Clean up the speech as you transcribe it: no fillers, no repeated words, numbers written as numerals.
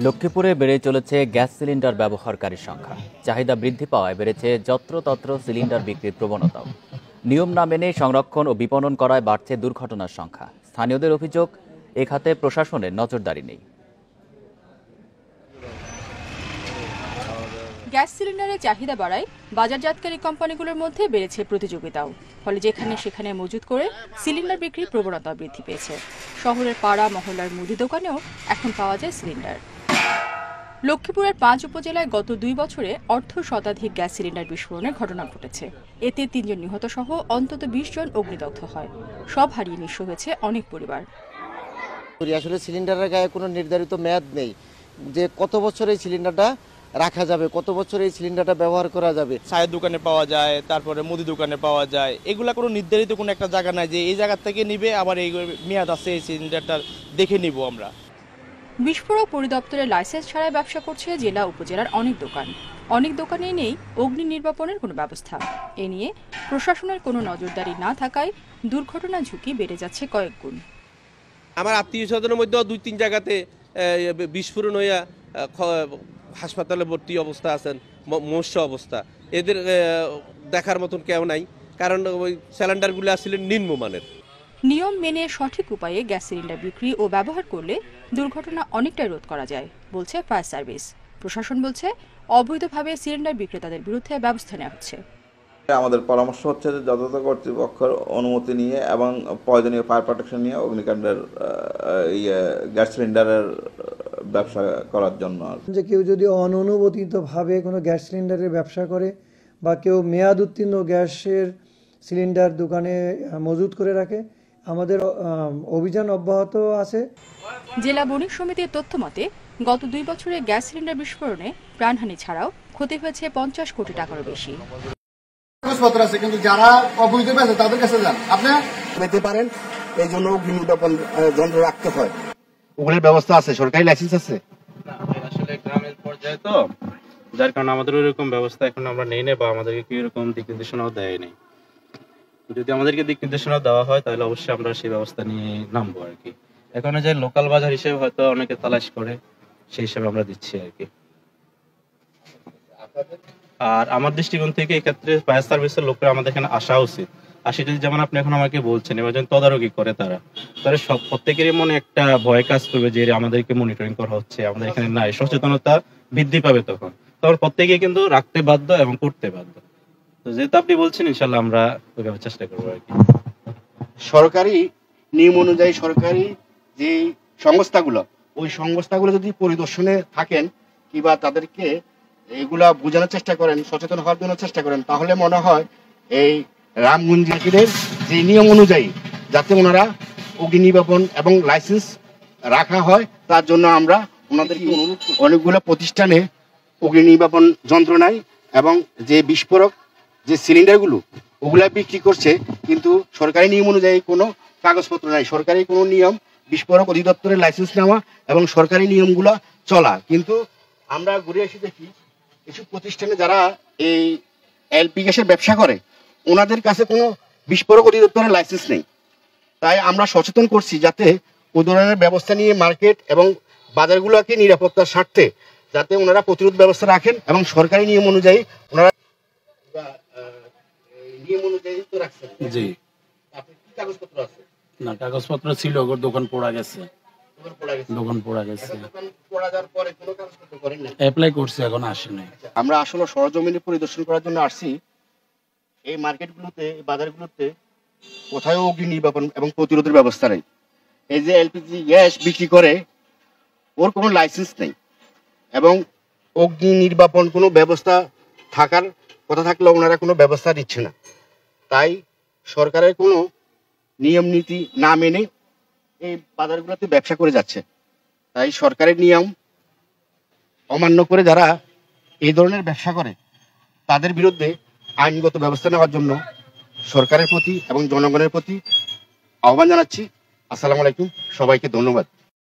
লক্ষ্মীপুরে বেড়ে চলেছে গ্যাস সিলিন্ডার ব্যবহারকারীর সংখ্যা। চাহিদা বৃদ্ধি পাওয়ায় বেড়েছে যত্রতত্র সিলিন্ডার বিক্রির প্রবণতাও। নিয়ম না মেনে সংরক্ষণ ও বিপণন করায় বাড়ছে দুর্ঘটনার সংখ্যা। স্থানীয়দের অভিযোগ, এ খাতে প্রশাসনের নজরদারি নেই। গ্যাস সিলিন্ডারের চাহিদা বাড়ায় বাজারজাতকারী কোম্পানিগুলোর মধ্যে বেড়েছে প্রতিযোগিতাও। ফলে যেখানে সেখানে মজুত করে সিলিন্ডার বিক্রির প্রবণতা বৃদ্ধি পেয়েছে। শহরের পাড়া মহল্লার মুদি দোকানেও এখন পাওয়া যায় সিলিন্ডার। লক্ষ্মীপুরের ৫ উপজেলায় গত ২ বছরে অর্ধশতাধিক গ্যাস সিলিন্ডার বিস্ফোরণের ঘটনা ঘটেছে। এতে ৩ জন নিহত সহ অন্তত ২০ জন অগ্নিদগ্ধ হয়। সব হারিয়ে নিঃস্ব হয়েছে অনেক পরিবার। আসলে সিলিন্ডারের গায়ে কোনো নির্ধারিত মেয়াদ নেই যে কত বছর এই সিলিন্ডারটা রাখা যাবে, কত বছর এই সিলিন্ডারটা ব্যবহার করা যাবে। চায়ের দোকানে পাওয়া যায়, তারপরে মুদি দোকানে পাওয়া যায়। এগুলা কোনো নির্ধারিত কোনো একটা জায়গা নাই যে এই জায়গা থেকে নিবে, আবার এই মেয়াদ আছে এই সিলিন্ডারটা দেখে নিব আমরা। বিস্ফোরক পরিদপ্তরের লাইসেন্স ছাড়াই ব্যবসা করছে জেলা উপজেলার অনেক দোকান। অনেক দোকানেই নেই অগ্নি নির্বাপনের কোনো ব্যবস্থা। এ নিয়ে প্রশাসনের কোনো নজরদারি না থাকায় দুর্ঘটনা ঝুঁকি বেড়ে যাচ্ছে কয়েক গুণ। আমার আত্মীয় স্বজনের মধ্যে ২-৩ জায়গাতে বিস্ফোরণ হইয়া হাসপাতালে ভর্তি অবস্থা আছেন, মৎস্য অবস্থা। এদের দেখার মতন কেউ নাই, কারণ ওই সিলিন্ডারগুলো আসলে নিম্নমানের। নিয়ম মেনে সঠিক উপায়ে গ্যাস সিলিন্ডার বিক্রি ও ব্যবহার করলে দুর্ঘটনা অনেকটাই রোধ করা যায় বলছে ফায়ার সার্ভিস। প্রশাসন বলছে অবৈধভাবে সিলিন্ডার বিক্রেতাদের বিরুদ্ধে ব্যবস্থা নেওয়া হচ্ছে। আমাদের পরামর্শ হচ্ছে যে যথাযথ কর্তৃপক্ষের অনুমতি নিয়ে এবং প্রয়োজনীয় ফায়ার প্রোটেকশন নিয়ে অগ্নিকাণ্ডের গ্যাস সিলিন্ডারের ব্যবসা করার জন্য। যে কেউ যদি অননুমোদিতভাবে কোনো গ্যাস সিলিন্ডারের ব্যবসা করে বা কেউ মেয়াদ উত্তীর্ণ গ্যাসের সিলিন্ডার দোকানে মজুত করে রাখে, আমাদের অভিযান অব্যাহত আছে। জেলা বণিক সমিতির তথ্য মতে গত ২ বছরে গ্যাস সিলিন্ডার বিস্ফোরণে প্রাণহানি ছাড়াও ক্ষতি হয়েছে ৫০ কোটি টাকারও বেশি। কাগজপত্র আছে, কিন্তু যারা অবৈধ বেচে তাদের কাছে যান, আপনি পেতে পারেন। এই জন্য অগ্নি নির্বাপন যন্ত্র রাখতে হয়। ওগুলোর ব্যবস্থা আছে, সরকারি লাইসেন্স আছে। আসলে গ্রামের পর্যায়ে তো, যার কারণে আমাদের ওইরকম ব্যবস্থা এখন আমরা নেই না, বা আমাদেরকে কি এরকম দিক নির্দেশনাও দেয়নি। যদি আমাদেরকে দিক নির্দেশনা দেওয়া হয় তাহলে অবশ্যই আমরা সেই ব্যবস্থা নিয়ে নামবো আর কি। এখন যে লোকাল বাজার হিসেবে হয়তো অনেকে তালাশ করে, সেই হিসেবে আমরা দিচ্ছি আর কি। আর আমার দৃষ্টিকোণ থেকে এই ক্ষেত্রে ফায়ার সার্ভিসের লোকরা আমাদের এখানে আসা উচিত। আর সেটা যেমন আপনি এখন আমাকে বলছেন, এবার যখন তদারকি করে তারা সব প্রত্যেকেরই মনে একটা ভয় কাজ করবে যে আমাদেরকে মনিটরিং করা হচ্ছে, আমাদের এখানে নাই, সচেতনতা বৃদ্ধি পাবে। তখন প্রত্যেকে কিন্তু রাখতে বাধ্য এবং করতে বাধ্য। তো যেহেতু আপনি বলছেন, ইনশাল্লাহ আমরা ওইভাবে চেষ্টা করবো আর কি। সরকারি নিয়ম অনুযায়ী সরকারি যে সংস্থাগুলো, ওই সংস্থাগুলো যদি পরিদর্শনে থাকেন কিংবা তাদেরকে এগুলা বোঝানোর চেষ্টা করেন, সচেতন হওয়ার জন্য চেষ্টা করেন, তাহলে মনে হয় এই রামগঞ্জের যে নিয়ম অনুযায়ী যাতে ওনারা অগ্নি নির্বাপন এবং লাইসেন্স রাখা হয়, তার জন্য আমরা ওনাদেরকে অনুরোধ অনেকগুলো প্রতিষ্ঠানে অগ্নি নির্বাপন যন্ত্র নাই এবং যে বিস্ফোরক যে সিলিন্ডারগুলো ওগুলা বিক্রি করছে, কিন্তু সরকারি নিয়ম অনুযায়ী কোনো কাগজপত্র নাই। সরকারি কোনো নিয়ম, বিস্ফোরক অধিদপ্তরের লাইসেন্স নেওয়া এবং সরকারি নিয়মগুলা চলা, কিন্তু আমরা ঘুরে এসে দেখি এসব প্রতিষ্ঠানে যারা এই এলপি গ্যাসের ব্যবসা করে ওনাদের কাছে কোনো বিস্ফোরক অধিদপ্তরের লাইসেন্স নেই। তাই আমরা সচেতন করছি যাতে ওই ধরনের ব্যবস্থা নিয়ে মার্কেট এবং বাজারগুলোকে নিরাপত্তার স্বার্থে যাতে ওনারা প্রতিরোধ ব্যবস্থা রাখেন এবং সরকারি নিয়ম অনুযায়ী ওনারা নিয়ম অনুযায়ী তো রাখছেন। জি, আপনার কি কাগজপত্র আছে? না, কাগজপত্র ছিল, ওর দোকান পোড়া গেছে। দোকান পোড়া গেছে, অ্যাপ্লাই করছে, এখন আসেনি। আমরা আসলে সরজমিনে পরিদর্শন করার জন্য আসছি। এই মার্কেটগুলোতে, বাজারগুলোতে কোথাও অগ্নি নির্বাপন এবং প্রতিরোধের ব্যবস্থা নেই। এই যে এলপিজি গ্যাস বিক্রি করে ওর কোনো লাইসেন্স নেই এবং অগ্নি নির্বাপন কোনো ব্যবস্থা থাকার কথা থাকলেও ওনারা কোনো ব্যবস্থা দিচ্ছে না। তাই সরকারের কোনো নিয়ম নীতি না মেনে এই বাজারগুলোতে ব্যবসা করে যাচ্ছে। তাই সরকারের নিয়ম অমান্য করে যারা এই ধরনের ব্যবসা করে তাদের বিরুদ্ধে আইনগত ব্যবস্থা নেওয়ার জন্য সরকারের প্রতি এবং জনগণের প্রতি আহ্বান জানাচ্ছি। আসসালামু আলাইকুম, সবাইকে ধন্যবাদ।